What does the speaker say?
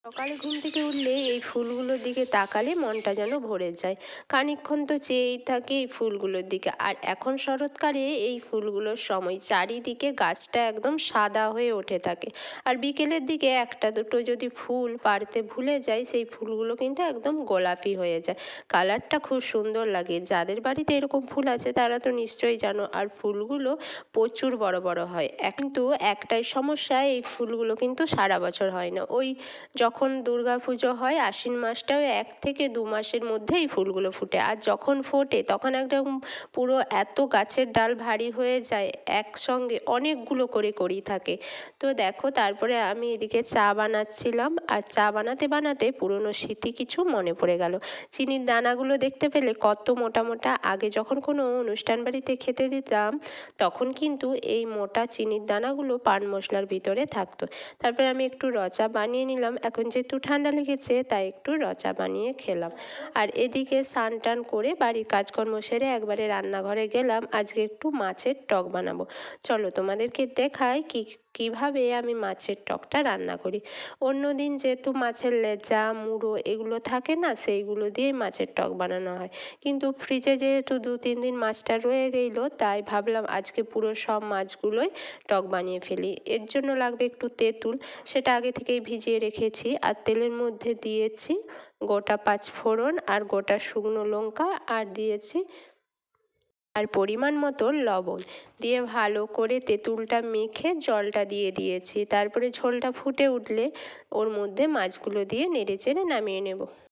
সকালে ঘুম থেকে উঠলে এই ফুলগুলোর দিকে তাকালে মনটা যেন ভরে যায়। খানিকক্ষণ তো চেয়েই থাকে এই ফুলগুলোর দিকে। আর এখন শরৎকালে এই ফুলগুলোর সময়, চারিদিকে গাছটা একদম সাদা হয়ে উঠে থাকে। আর বিকেলের দিকে একটা দুটো যদি ফুল পাড়তে ভুলে যায়, সেই ফুলগুলো কিন্তু একদম গোলাপি হয়ে যায়। কালারটা খুব সুন্দর লাগে। যাদের বাড়িতে এরকম ফুল আছে তারা তো নিশ্চয়ই জানো। আর ফুলগুলো প্রচুর বড় বড় হয়। কিন্তু একটাই সমস্যা, এই ফুলগুলো কিন্তু সারা বছর হয় না। ওই যখন দুর্গাপুজো হয় আশ্বিন মাসটাও 1 থেকে 2 মাসের মধ্যে এই ফুলগুলো ফুটে। আর যখন ফোটে তখন একদম পুরো এত গাছের ডাল ভারী হয়ে যায়, একসঙ্গে অনেকগুলো করে কড়ি থাকে। তো দেখো, তারপরে আমি এদিকে চা বানাচ্ছিলাম। আর চা বানাতে বানাতে পুরনো স্মৃতি কিছু মনে পড়ে গেল। চিনির দানাগুলো দেখতে পেলে কত মোটা মোটা। আগে যখন কোনো অনুষ্ঠান বাড়িতে খেতে দিতাম তখন কিন্তু এই মোটা চিনির দানাগুলো পান মশলার ভিতরে থাকতো। তারপরে আমি একটু রচা বানিয়ে নিলাম। এখন যেহেতু ঠান্ডা লেগেছে তাই একটু রচা বানিয়ে খেলাম। আর এদিকে স্নান টান করে বাড়ির কাজকর্ম সেরে একবারে রান্নাঘরে গেলাম। আজকে একটু মাছের টক বানাবো। চলো তোমাদেরকে দেখাই কিভাবে আমি মাছের টকটা রান্না করি। অন্যদিন যেহেতু মাছের লেজা মুড়ো এগুলো থাকে না, সেইগুলো দিয়েই মাছের টক বানানো হয়। কিন্তু ফ্রিজে যেহেতু 2-3 দিন মাছটা রয়ে গেলো, তাই ভাবলাম আজকে পুরো সব মাছগুলোই টক বানিয়ে ফেলি। এর জন্য লাগবে একটু তেঁতুল, সেটা আগে থেকেই ভিজিয়ে রেখেছি। আর তেলের মধ্যে দিয়েছি গোটা 5 ফোড়ন আর গোটা শুকনো লঙ্কা, আর দিয়েছি আর পরিমাণ মতো লবণ দিয়ে ভালো করে তেঁতুলটা মেখে জলটা দিয়ে দিয়েছি। তারপরে ঝোলটা ফুটে উঠলে ওর মধ্যে মাছগুলো দিয়ে নেড়েচেড়ে নামিয়ে নেব।